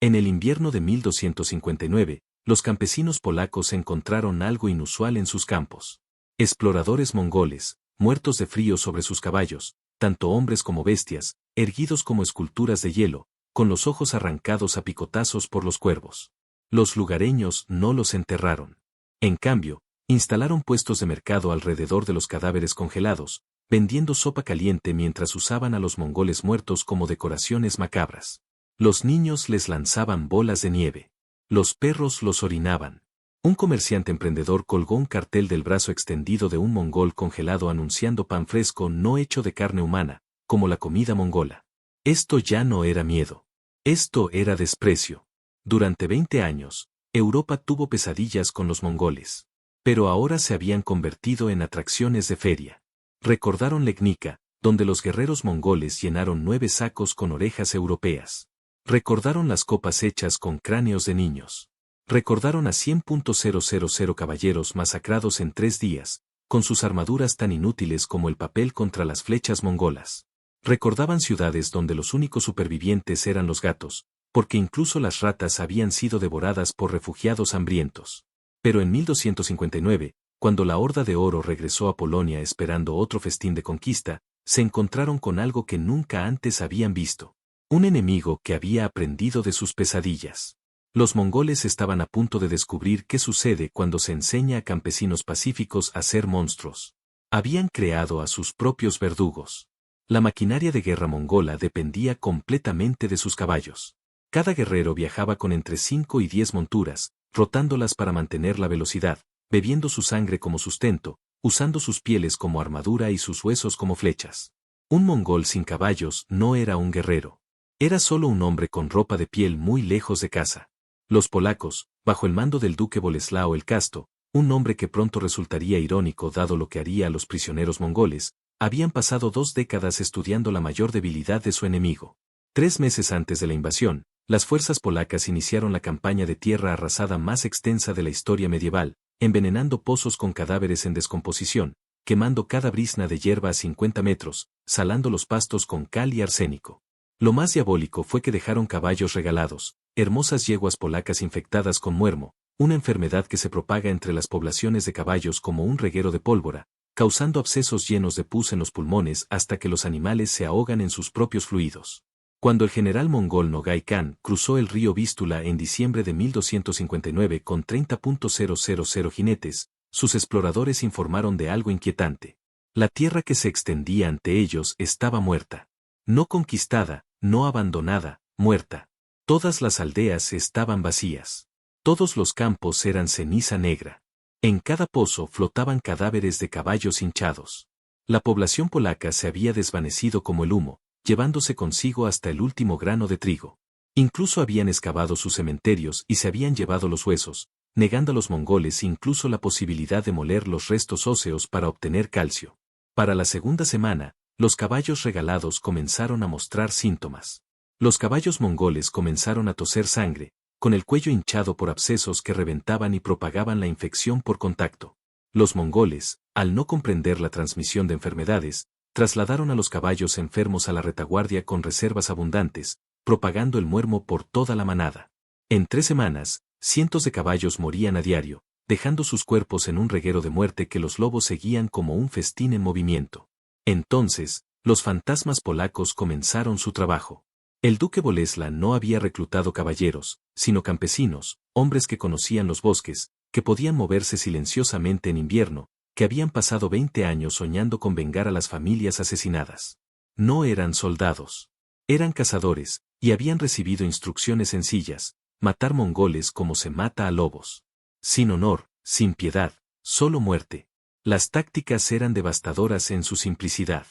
En el invierno de 1259, los campesinos polacos encontraron algo inusual en sus campos. Exploradores mongoles, muertos de frío sobre sus caballos, tanto hombres como bestias, erguidos como esculturas de hielo, con los ojos arrancados a picotazos por los cuervos. Los lugareños no los enterraron. En cambio, instalaron puestos de mercado alrededor de los cadáveres congelados, vendiendo sopa caliente mientras usaban a los mongoles muertos como decoraciones macabras. Los niños les lanzaban bolas de nieve. Los perros los orinaban. Un comerciante emprendedor colgó un cartel del brazo extendido de un mongol congelado anunciando pan fresco no hecho de carne humana, como la comida mongola. Esto ya no era miedo. Esto era desprecio. Durante 20 años, Europa tuvo pesadillas con los mongoles. Pero ahora se habían convertido en atracciones de feria. Recordaron Legnica, donde los guerreros mongoles llenaron 9 sacos con orejas europeas. Recordaron las copas hechas con cráneos de niños. Recordaron a 100.000 caballeros masacrados en 3 días, con sus armaduras tan inútiles como el papel contra las flechas mongolas. Recordaban ciudades donde los únicos supervivientes eran los gatos, porque incluso las ratas habían sido devoradas por refugiados hambrientos. Pero en 1259, cuando la Horda de Oro regresó a Polonia esperando otro festín de conquista, se encontraron con algo que nunca antes habían visto. Un enemigo que había aprendido de sus pesadillas. Los mongoles estaban a punto de descubrir qué sucede cuando se enseña a campesinos pacíficos a ser monstruos. Habían creado a sus propios verdugos. La maquinaria de guerra mongola dependía completamente de sus caballos. Cada guerrero viajaba con entre 5 y 10 monturas, rotándolas para mantener la velocidad, bebiendo su sangre como sustento, usando sus pieles como armadura y sus huesos como flechas. Un mongol sin caballos no era un guerrero. Era solo un hombre con ropa de piel muy lejos de casa. Los polacos, bajo el mando del duque Boleslao el Casto, un nombre que pronto resultaría irónico dado lo que haría a los prisioneros mongoles, habían pasado 2 décadas estudiando la mayor debilidad de su enemigo. 3 meses antes de la invasión, las fuerzas polacas iniciaron la campaña de tierra arrasada más extensa de la historia medieval, envenenando pozos con cadáveres en descomposición, quemando cada brizna de hierba a 50 metros, salando los pastos con cal y arsénico. Lo más diabólico fue que dejaron caballos regalados, hermosas yeguas polacas infectadas con muermo, una enfermedad que se propaga entre las poblaciones de caballos como un reguero de pólvora, causando abscesos llenos de pus en los pulmones hasta que los animales se ahogan en sus propios fluidos. Cuando el general mongol Nogai Khan cruzó el río Vístula en diciembre de 1259 con 30.000 jinetes, sus exploradores informaron de algo inquietante. La tierra que se extendía ante ellos estaba muerta. No conquistada, no abandonada, muerta. Todas las aldeas estaban vacías. Todos los campos eran ceniza negra. En cada pozo flotaban cadáveres de caballos hinchados. La población polaca se había desvanecido como el humo, llevándose consigo hasta el último grano de trigo. Incluso habían excavado sus cementerios y se habían llevado los huesos, negando a los mongoles incluso la posibilidad de moler los restos óseos para obtener calcio. Para la segunda semana, los caballos regalados comenzaron a mostrar síntomas. Los caballos mongoles comenzaron a toser sangre, con el cuello hinchado por abscesos que reventaban y propagaban la infección por contacto. Los mongoles, al no comprender la transmisión de enfermedades, trasladaron a los caballos enfermos a la retaguardia con reservas abundantes, propagando el muermo por toda la manada. En 3 semanas, cientos de caballos morían a diario, dejando sus cuerpos en un reguero de muerte que los lobos seguían como un festín en movimiento. Entonces, los fantasmas polacos comenzaron su trabajo. El duque Bolesla no había reclutado caballeros, sino campesinos, hombres que conocían los bosques, que podían moverse silenciosamente en invierno, que habían pasado 20 años soñando con vengar a las familias asesinadas. No eran soldados. Eran cazadores, y habían recibido instrucciones sencillas: matar mongoles como se mata a lobos. Sin honor, sin piedad, solo muerte. Las tácticas eran devastadoras en su simplicidad.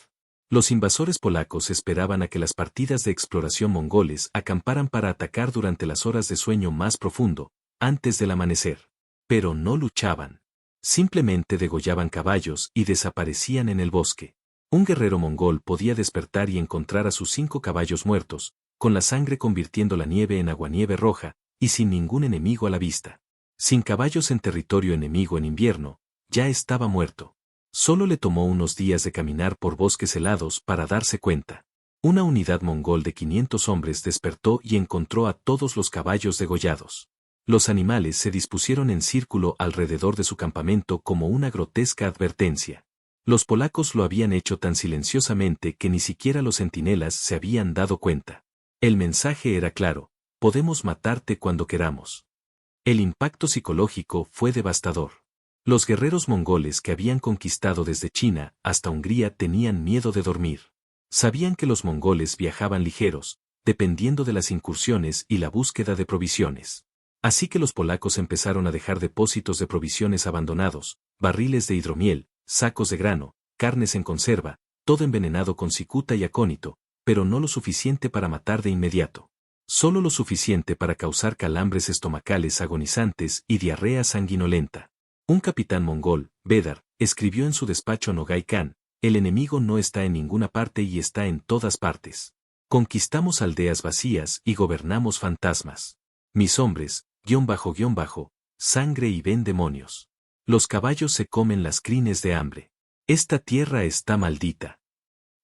Los invasores polacos esperaban a que las partidas de exploración mongoles acamparan para atacar durante las horas de sueño más profundo, antes del amanecer. Pero no luchaban. Simplemente degollaban caballos y desaparecían en el bosque. Un guerrero mongol podía despertar y encontrar a sus 5 caballos muertos, con la sangre convirtiendo la nieve en aguanieve roja, y sin ningún enemigo a la vista. Sin caballos en territorio enemigo en invierno, ya estaba muerto. Solo le tomó unos días de caminar por bosques helados para darse cuenta. Una unidad mongol de 500 hombres despertó y encontró a todos los caballos degollados. Los animales se dispusieron en círculo alrededor de su campamento como una grotesca advertencia. Los polacos lo habían hecho tan silenciosamente que ni siquiera los centinelas se habían dado cuenta. El mensaje era claro: podemos matarte cuando queramos. El impacto psicológico fue devastador. Los guerreros mongoles que habían conquistado desde China hasta Hungría tenían miedo de dormir. Sabían que los mongoles viajaban ligeros, dependiendo de las incursiones y la búsqueda de provisiones. Así que los polacos empezaron a dejar depósitos de provisiones abandonados, barriles de hidromiel, sacos de grano, carnes en conserva, todo envenenado con cicuta y acónito, pero no lo suficiente para matar de inmediato. Solo lo suficiente para causar calambres estomacales agonizantes y diarrea sanguinolenta. Un capitán mongol, Bedar, escribió en su despacho a Nogai Khan: el enemigo no está en ninguna parte y está en todas partes. Conquistamos aldeas vacías y gobernamos fantasmas. Mis hombres, sangre y ven demonios. Los caballos se comen las crines de hambre. Esta tierra está maldita.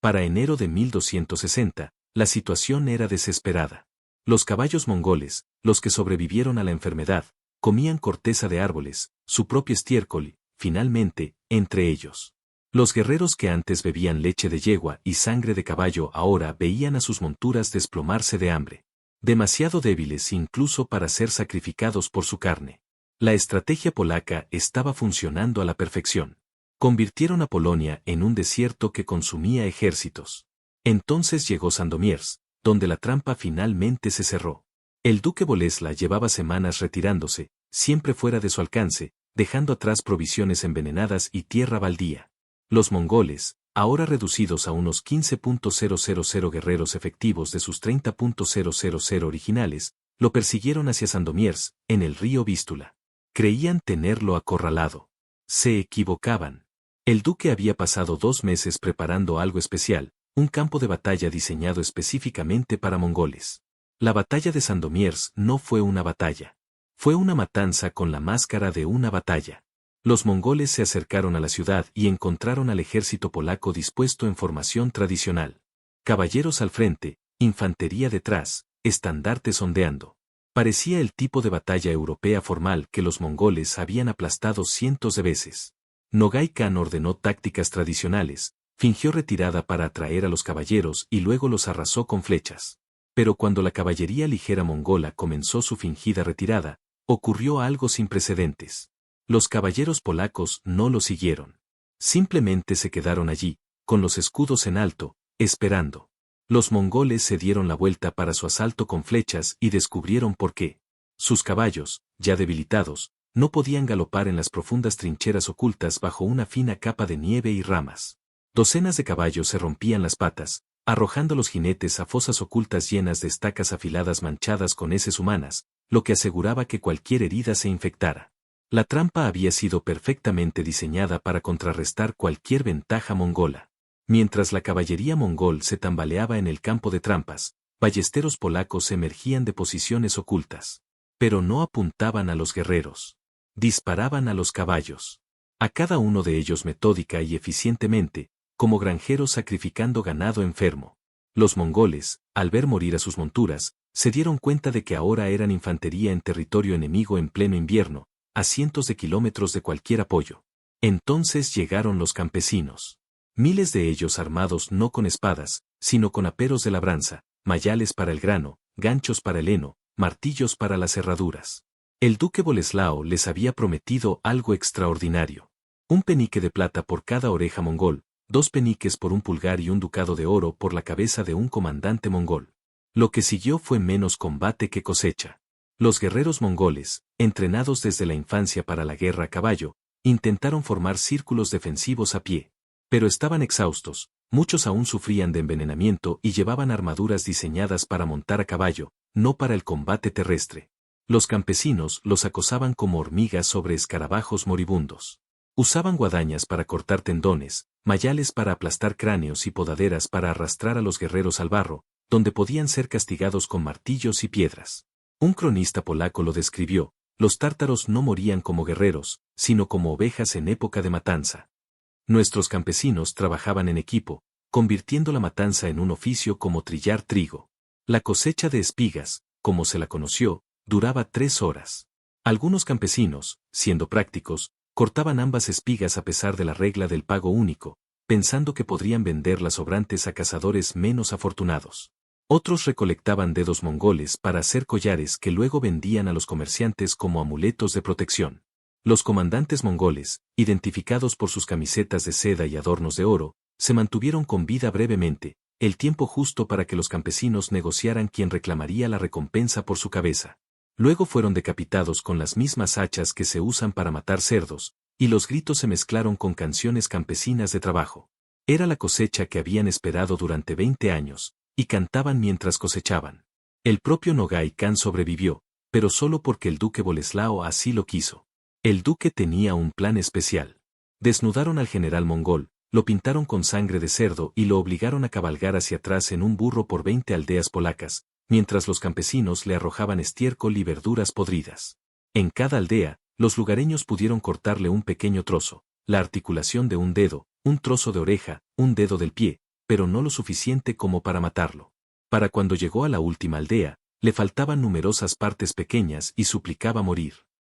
Para enero de 1260, la situación era desesperada. Los caballos mongoles, los que sobrevivieron a la enfermedad, comían corteza de árboles, su propio estiércol, finalmente, entre ellos. Los guerreros que antes bebían leche de yegua y sangre de caballo ahora veían a sus monturas desplomarse de hambre. Demasiado débiles incluso para ser sacrificados por su carne. La estrategia polaca estaba funcionando a la perfección. Convirtieron a Polonia en un desierto que consumía ejércitos. Entonces llegó Sandomierz, donde la trampa finalmente se cerró. El duque Bolesla llevaba semanas retirándose, siempre fuera de su alcance, dejando atrás provisiones envenenadas y tierra baldía. Los mongoles, ahora reducidos a unos 15.000 guerreros efectivos de sus 30.000 originales, lo persiguieron hacia Sandomierz, en el río Vístula. Creían tenerlo acorralado. Se equivocaban. El duque había pasado 2 meses preparando algo especial, un campo de batalla diseñado específicamente para mongoles. La batalla de Sandomierz no fue una batalla. Fue una matanza con la máscara de una batalla. Los mongoles se acercaron a la ciudad y encontraron al ejército polaco dispuesto en formación tradicional. Caballeros al frente, infantería detrás, estandartes ondeando. Parecía el tipo de batalla europea formal que los mongoles habían aplastado cientos de veces. Nogai Khan ordenó tácticas tradicionales, fingió retirada para atraer a los caballeros y luego los arrasó con flechas. Pero cuando la caballería ligera mongola comenzó su fingida retirada, ocurrió algo sin precedentes. Los caballeros polacos no lo siguieron. Simplemente se quedaron allí, con los escudos en alto, esperando. Los mongoles se dieron la vuelta para su asalto con flechas y descubrieron por qué. Sus caballos, ya debilitados, no podían galopar en las profundas trincheras ocultas bajo una fina capa de nieve y ramas. Docenas de caballos se rompían las patas, arrojando a los jinetes a fosas ocultas llenas de estacas afiladas manchadas con heces humanas, lo que aseguraba que cualquier herida se infectara. La trampa había sido perfectamente diseñada para contrarrestar cualquier ventaja mongola. Mientras la caballería mongol se tambaleaba en el campo de trampas, ballesteros polacos emergían de posiciones ocultas. Pero no apuntaban a los guerreros. Disparaban a los caballos. A cada uno de ellos metódica y eficientemente, como granjeros sacrificando ganado enfermo. Los mongoles, al ver morir a sus monturas, se dieron cuenta de que ahora eran infantería en territorio enemigo en pleno invierno, a cientos de kilómetros de cualquier apoyo. Entonces llegaron los campesinos. Miles de ellos armados no con espadas, sino con aperos de labranza, mayales para el grano, ganchos para el heno, martillos para las herraduras. El duque Boleslao les había prometido algo extraordinario. Un penique de plata por cada oreja mongol, 2 peniques por un pulgar y un ducado de oro por la cabeza de un comandante mongol. Lo que siguió fue menos combate que cosecha. Los guerreros mongoles, entrenados desde la infancia para la guerra a caballo, intentaron formar círculos defensivos a pie. Pero estaban exhaustos, muchos aún sufrían de envenenamiento y llevaban armaduras diseñadas para montar a caballo, no para el combate terrestre. Los campesinos los acosaban como hormigas sobre escarabajos moribundos. Usaban guadañas para cortar tendones, mayales para aplastar cráneos y podaderas para arrastrar a los guerreros al barro, donde podían ser castigados con martillos y piedras. Un cronista polaco lo describió: los tártaros no morían como guerreros, sino como ovejas en época de matanza. Nuestros campesinos trabajaban en equipo, convirtiendo la matanza en un oficio como trillar trigo. La cosecha de espigas, como se la conoció, duraba 3 horas. Algunos campesinos, siendo prácticos, cortaban ambas espigas a pesar de la regla del pago único, pensando que podrían vender las sobrantes a cazadores menos afortunados. Otros recolectaban dedos mongoles para hacer collares que luego vendían a los comerciantes como amuletos de protección. Los comandantes mongoles, identificados por sus camisetas de seda y adornos de oro, se mantuvieron con vida brevemente, el tiempo justo para que los campesinos negociaran quién reclamaría la recompensa por su cabeza. Luego fueron decapitados con las mismas hachas que se usan para matar cerdos, y los gritos se mezclaron con canciones campesinas de trabajo. Era la cosecha que habían esperado durante 20 años, y cantaban mientras cosechaban. El propio Nogai Khan sobrevivió, pero solo porque el duque Boleslao así lo quiso. El duque tenía un plan especial. Desnudaron al general mongol, lo pintaron con sangre de cerdo y lo obligaron a cabalgar hacia atrás en un burro por 20 aldeas polacas, mientras los campesinos le arrojaban estiércol y verduras podridas. En cada aldea, los lugareños pudieron cortarle un pequeño trozo, la articulación de un dedo, un trozo de oreja, un dedo del pie, pero no lo suficiente como para matarlo. Para cuando llegó a la última aldea, le faltaban numerosas partes pequeñas y suplicaba morir.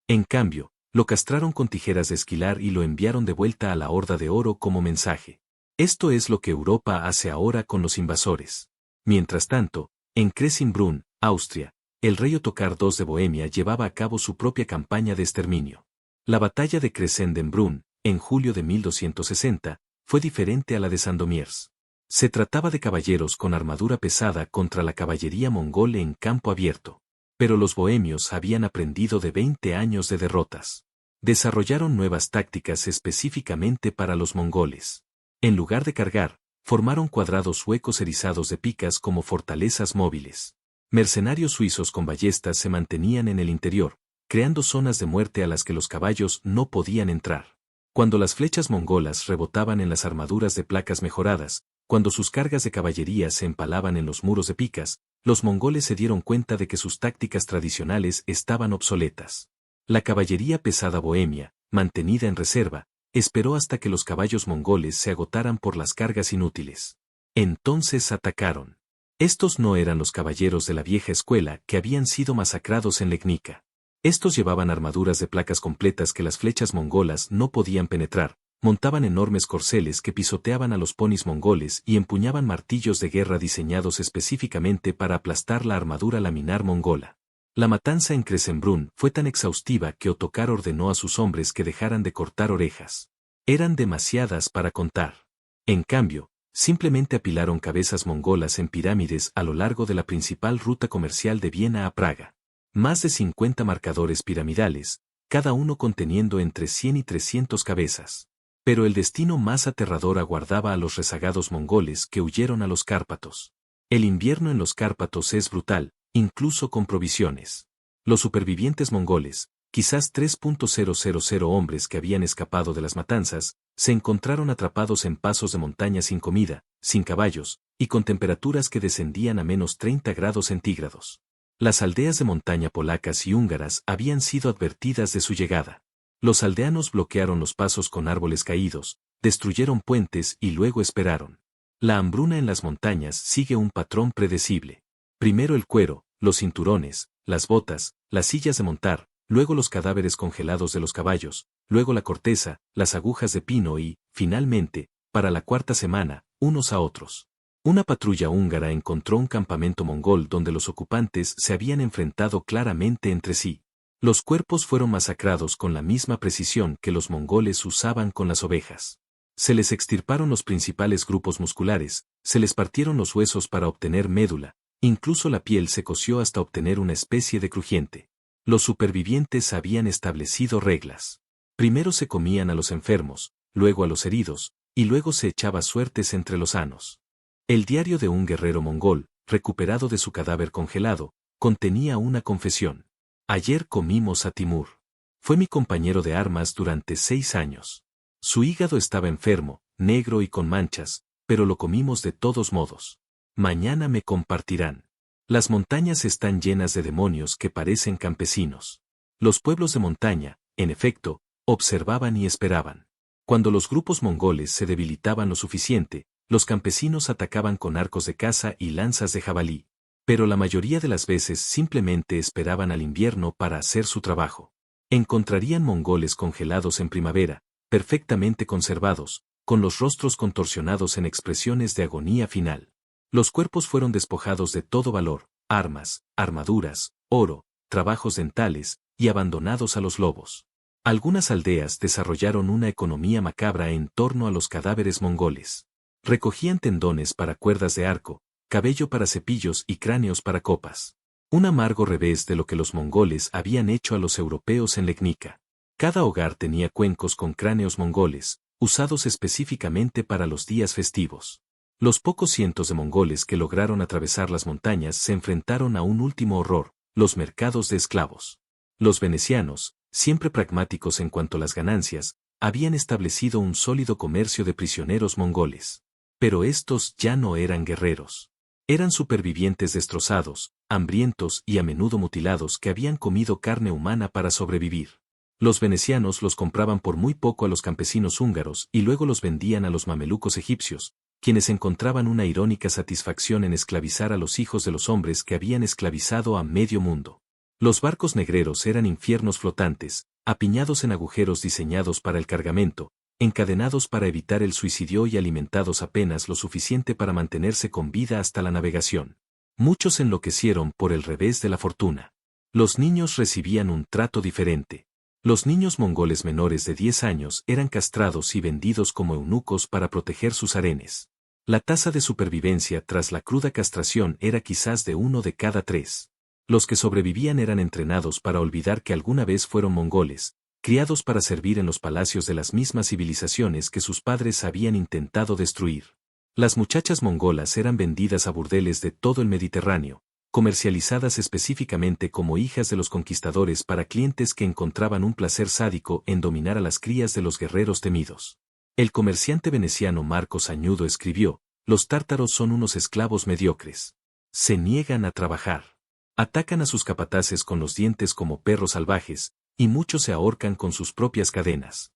En cambio, lo castraron con tijeras de esquilar y lo enviaron de vuelta a la Horda de Oro como mensaje. Esto es lo que Europa hace ahora con los invasores. Mientras tanto, en Kressinbrunn, Austria, el rey Ottokar II de Bohemia llevaba a cabo su propia campaña de exterminio. La batalla de Kressendenbrunn, en julio de 1260, fue diferente a la de Sandomierz. Se trataba de caballeros con armadura pesada contra la caballería mongol en campo abierto. Pero los bohemios habían aprendido de 20 años de derrotas. Desarrollaron nuevas tácticas específicamente para los mongoles. En lugar de cargar, formaron cuadrados huecos erizados de picas como fortalezas móviles. Mercenarios suizos con ballestas se mantenían en el interior, creando zonas de muerte a las que los caballos no podían entrar. Cuando las flechas mongolas rebotaban en las armaduras de placas mejoradas, cuando sus cargas de caballería se empalaban en los muros de picas, los mongoles se dieron cuenta de que sus tácticas tradicionales estaban obsoletas. La caballería pesada bohemia, mantenida en reserva, esperó hasta que los caballos mongoles se agotaran por las cargas inútiles. Entonces atacaron. Estos no eran los caballeros de la vieja escuela que habían sido masacrados en Legnica. Estos llevaban armaduras de placas completas que las flechas mongolas no podían penetrar, montaban enormes corceles que pisoteaban a los ponis mongoles y empuñaban martillos de guerra diseñados específicamente para aplastar la armadura laminar mongola. La matanza en Kressenbrunn fue tan exhaustiva que Ottokar ordenó a sus hombres que dejaran de cortar orejas. Eran demasiadas para contar. En cambio, simplemente apilaron cabezas mongolas en pirámides a lo largo de la principal ruta comercial de Viena a Praga. Más de 50 marcadores piramidales, cada uno conteniendo entre 100 y 300 cabezas. Pero el destino más aterrador aguardaba a los rezagados mongoles que huyeron a los Cárpatos. El invierno en los Cárpatos es brutal, incluso con provisiones. Los supervivientes mongoles, quizás 3.000 hombres que habían escapado de las matanzas, se encontraron atrapados en pasos de montaña sin comida, sin caballos, y con temperaturas que descendían a menos 30 grados centígrados. Las aldeas de montaña polacas y húngaras habían sido advertidas de su llegada. Los aldeanos bloquearon los pasos con árboles caídos, destruyeron puentes y luego esperaron. La hambruna en las montañas sigue un patrón predecible. Primero el cuero, los cinturones, las botas, las sillas de montar, luego los cadáveres congelados de los caballos, luego la corteza, las agujas de pino y, finalmente, para la cuarta semana, unos a otros. Una patrulla húngara encontró un campamento mongol donde los ocupantes se habían enfrentado claramente entre sí. Los cuerpos fueron masacrados con la misma precisión que los mongoles usaban con las ovejas. Se les extirparon los principales grupos musculares, se les partieron los huesos para obtener médula, incluso la piel se coció hasta obtener una especie de crujiente. Los supervivientes habían establecido reglas. Primero se comían a los enfermos, luego a los heridos, y luego se echaba suertes entre los sanos. El diario de un guerrero mongol, recuperado de su cadáver congelado, contenía una confesión. Ayer comimos a Timur. Fue mi compañero de armas durante 6 años. Su hígado estaba enfermo, negro y con manchas, pero lo comimos de todos modos. Mañana me compartirán. Las montañas están llenas de demonios que parecen campesinos. Los pueblos de montaña, en efecto, observaban y esperaban. Cuando los grupos mongoles se debilitaban lo suficiente, Los campesinos atacaban con arcos de caza y lanzas de jabalí, pero la mayoría de las veces simplemente esperaban al invierno para hacer su trabajo. Encontrarían mongoles congelados en primavera, perfectamente conservados, con los rostros contorsionados en expresiones de agonía final. Los cuerpos fueron despojados de todo valor, armas, armaduras, oro, trabajos dentales, y abandonados a los lobos. Algunas aldeas desarrollaron una economía macabra en torno a los cadáveres mongoles. Recogían tendones para cuerdas de arco, cabello para cepillos y cráneos para copas. Un amargo revés de lo que los mongoles habían hecho a los europeos en Legnica. Cada hogar tenía cuencos con cráneos mongoles, usados específicamente para los días festivos. Los pocos cientos de mongoles que lograron atravesar las montañas se enfrentaron a un último horror, los mercados de esclavos. Los venecianos, siempre pragmáticos en cuanto a las ganancias, habían establecido un sólido comercio de prisioneros mongoles. Pero estos ya no eran guerreros. Eran supervivientes destrozados, hambrientos y a menudo mutilados que habían comido carne humana para sobrevivir. Los venecianos los compraban por muy poco a los campesinos húngaros y luego los vendían a los mamelucos egipcios, quienes encontraban una irónica satisfacción en esclavizar a los hijos de los hombres que habían esclavizado a medio mundo. Los barcos negreros eran infiernos flotantes, apiñados en agujeros diseñados para el cargamento, encadenados para evitar el suicidio y alimentados apenas lo suficiente para mantenerse con vida hasta la navegación. Muchos enloquecieron por el revés de la fortuna. Los niños recibían un trato diferente. Los niños mongoles menores de 10 años eran castrados y vendidos como eunucos para proteger sus harenes. La tasa de supervivencia tras la cruda castración era quizás de 1 de cada 3. Los que sobrevivían eran entrenados para olvidar que alguna vez fueron mongoles, criados para servir en los palacios de las mismas civilizaciones que sus padres habían intentado destruir. Las muchachas mongolas eran vendidas a burdeles de todo el Mediterráneo, comercializadas específicamente como hijas de los conquistadores para clientes que encontraban un placer sádico en dominar a las crías de los guerreros temidos. El comerciante veneciano Marco Sañudo escribió: «Los tártaros son unos esclavos mediocres. Se niegan a trabajar. Atacan a sus capataces con los dientes como perros salvajes, y muchos se ahorcan con sus propias cadenas».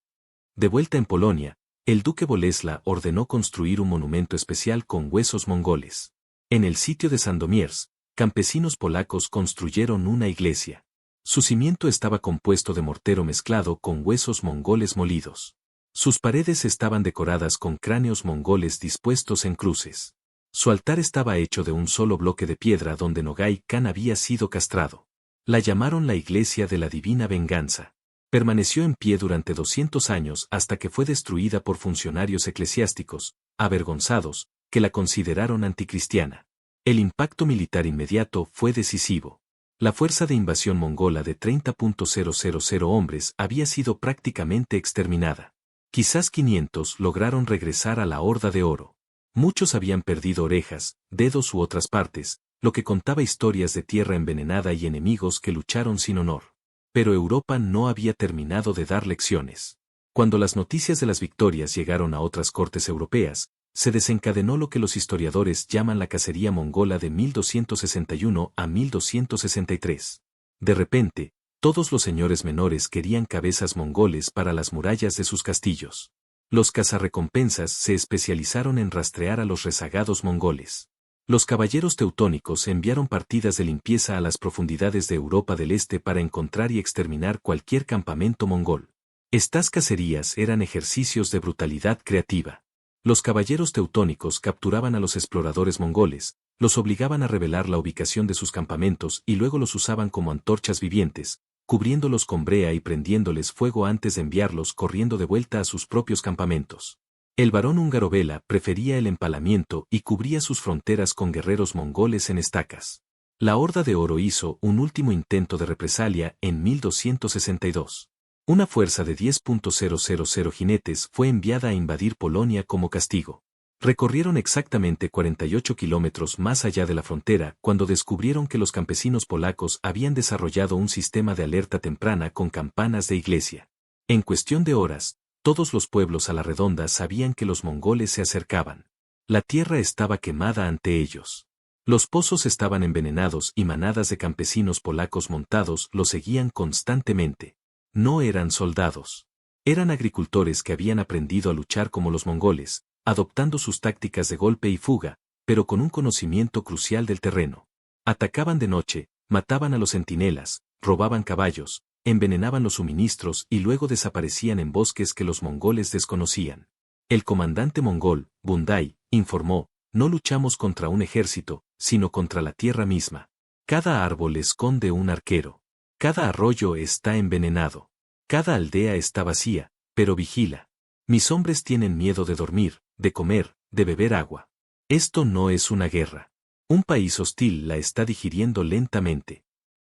De vuelta en Polonia, el duque Bolesla ordenó construir un monumento especial con huesos mongoles. En el sitio de Sandomierz, campesinos polacos construyeron una iglesia. Su cimiento estaba compuesto de mortero mezclado con huesos mongoles molidos. Sus paredes estaban decoradas con cráneos mongoles dispuestos en cruces. Su altar estaba hecho de un solo bloque de piedra donde Nogai Khan había sido castrado. La llamaron la Iglesia de la Divina Venganza. Permaneció en pie durante 200 años hasta que fue destruida por funcionarios eclesiásticos, avergonzados, que la consideraron anticristiana. El impacto militar inmediato fue decisivo. La fuerza de invasión mongola de 30.000 hombres había sido prácticamente exterminada. Quizás 500 lograron regresar a la Horda de Oro. Muchos habían perdido orejas, dedos u otras partes, lo que contaba historias de tierra envenenada y enemigos que lucharon sin honor. Pero Europa no había terminado de dar lecciones. Cuando las noticias de las victorias llegaron a otras cortes europeas, se desencadenó lo que los historiadores llaman la cacería mongola de 1261 a 1263. De repente, todos los señores menores querían cabezas mongoles para las murallas de sus castillos. Los cazarrecompensas se especializaron en rastrear a los rezagados mongoles. Los caballeros teutónicos enviaron partidas de limpieza a las profundidades de Europa del Este para encontrar y exterminar cualquier campamento mongol. Estas cacerías eran ejercicios de brutalidad creativa. Los caballeros teutónicos capturaban a los exploradores mongoles, los obligaban a revelar la ubicación de sus campamentos y luego los usaban como antorchas vivientes, cubriéndolos con brea y prendiéndoles fuego antes de enviarlos corriendo de vuelta a sus propios campamentos. El barón húngaro Bela prefería el empalamiento y cubría sus fronteras con guerreros mongoles en estacas. La Horda de Oro hizo un último intento de represalia en 1262. Una fuerza de 10.000 jinetes fue enviada a invadir Polonia como castigo. Recorrieron exactamente 48 kilómetros más allá de la frontera cuando descubrieron que los campesinos polacos habían desarrollado un sistema de alerta temprana con campanas de iglesia. En cuestión de horas, todos los pueblos a la redonda sabían que los mongoles se acercaban. La tierra estaba quemada ante ellos. Los pozos estaban envenenados y manadas de campesinos polacos montados los seguían constantemente. No eran soldados. Eran agricultores que habían aprendido a luchar como los mongoles, adoptando sus tácticas de golpe y fuga, pero con un conocimiento crucial del terreno. Atacaban de noche, mataban a los centinelas, robaban caballos, envenenaban los suministros y luego desaparecían en bosques que los mongoles desconocían. El comandante mongol, Bunday, informó: no luchamos contra un ejército, sino contra la tierra misma. Cada árbol esconde un arquero. Cada arroyo está envenenado. Cada aldea está vacía, pero vigila. Mis hombres tienen miedo de dormir, de comer, de beber agua. Esto no es una guerra. Un país hostil la está digiriendo lentamente.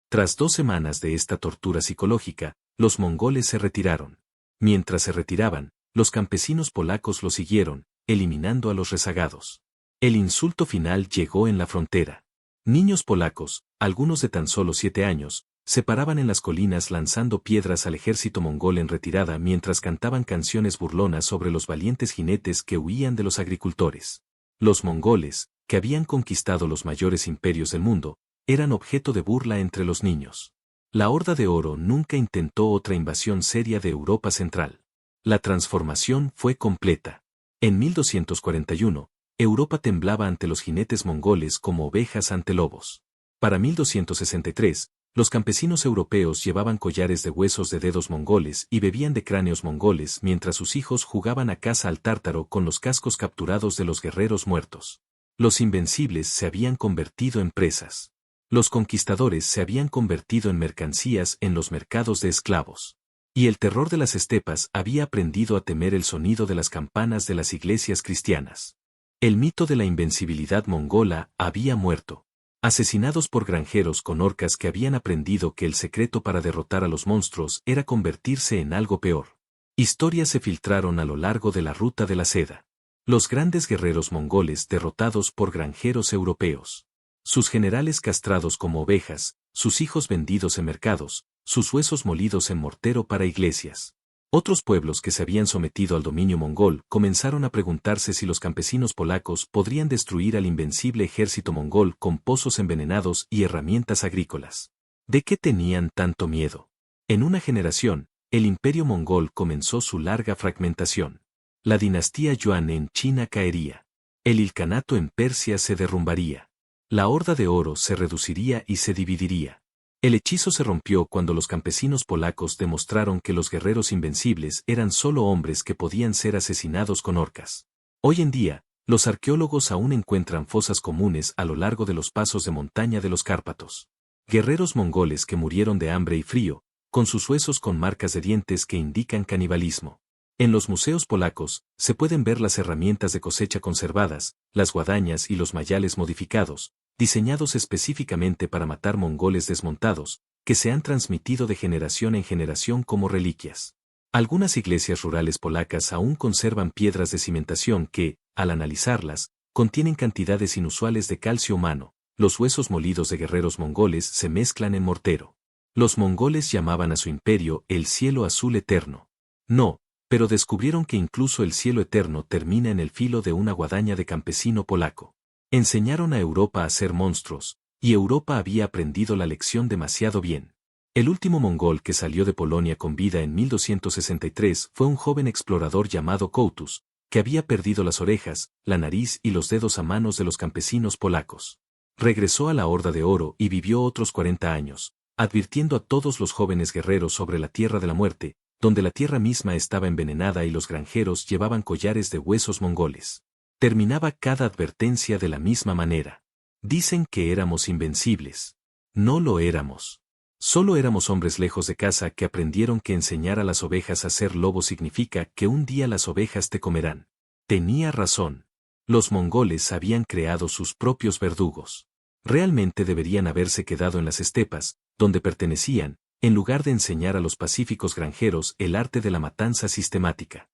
Tras 2 semanas de esta tortura psicológica, los mongoles se retiraron. Mientras se retiraban, los campesinos polacos lo siguieron, eliminando a los rezagados. El insulto final llegó en la frontera. Niños polacos, algunos de tan solo 7 años, se paraban en las colinas lanzando piedras al ejército mongol en retirada mientras cantaban canciones burlonas sobre los valientes jinetes que huían de los agricultores. Los mongoles, que habían conquistado los mayores imperios del mundo, eran objeto de burla entre los niños. La Horda de Oro nunca intentó otra invasión seria de Europa Central. La transformación fue completa. En 1241, Europa temblaba ante los jinetes mongoles como ovejas ante lobos. Para 1263, los campesinos europeos llevaban collares de huesos de dedos mongoles y bebían de cráneos mongoles mientras sus hijos jugaban a caza al tártaro con los cascos capturados de los guerreros muertos. Los invencibles se habían convertido en presas. Los conquistadores se habían convertido en mercancías en los mercados de esclavos. Y el terror de las estepas había aprendido a temer el sonido de las campanas de las iglesias cristianas. El mito de la invencibilidad mongola había muerto. Asesinados por granjeros con orcas que habían aprendido que el secreto para derrotar a los monstruos era convertirse en algo peor. Historias se filtraron a lo largo de la ruta de la seda. Los grandes guerreros mongoles derrotados por granjeros europeos. Sus generales castrados como ovejas, sus hijos vendidos en mercados, sus huesos molidos en mortero para iglesias. Otros pueblos que se habían sometido al dominio mongol comenzaron a preguntarse si los campesinos polacos podrían destruir al invencible ejército mongol con pozos envenenados y herramientas agrícolas. ¿De qué tenían tanto miedo? En una generación, el imperio mongol comenzó su larga fragmentación. La dinastía Yuan en China caería. El ilcanato en Persia se derrumbaría. La Horda de Oro se reduciría y se dividiría. El hechizo se rompió cuando los campesinos polacos demostraron que los guerreros invencibles eran solo hombres que podían ser asesinados con orcas. Hoy en día, los arqueólogos aún encuentran fosas comunes a lo largo de los pasos de montaña de los Cárpatos. Guerreros mongoles que murieron de hambre y frío, con sus huesos con marcas de dientes que indican canibalismo. En los museos polacos, se pueden ver las herramientas de cosecha conservadas, las guadañas y los mayales modificados, diseñados específicamente para matar mongoles desmontados, que se han transmitido de generación en generación como reliquias. Algunas iglesias rurales polacas aún conservan piedras de cimentación que, al analizarlas, contienen cantidades inusuales de calcio humano. Los huesos molidos de guerreros mongoles se mezclan en mortero. Los mongoles llamaban a su imperio el cielo azul eterno. No, pero descubrieron que incluso el cielo eterno termina en el filo de una guadaña de campesino polaco. Enseñaron a Europa a ser monstruos, y Europa había aprendido la lección demasiado bien. El último mongol que salió de Polonia con vida en 1263 fue un joven explorador llamado Koutus, que había perdido las orejas, la nariz y los dedos a manos de los campesinos polacos. Regresó a la Horda de Oro y vivió otros 40 años, advirtiendo a todos los jóvenes guerreros sobre la Tierra de la Muerte, donde la tierra misma estaba envenenada y los granjeros llevaban collares de huesos mongoles. Terminaba cada advertencia de la misma manera. Dicen que éramos invencibles. No lo éramos. Solo éramos hombres lejos de casa que aprendieron que enseñar a las ovejas a ser lobos significa que un día las ovejas te comerán. Tenía razón. Los mongoles habían creado sus propios verdugos. Realmente deberían haberse quedado en las estepas, donde pertenecían, en lugar de enseñar a los pacíficos granjeros el arte de la matanza sistemática.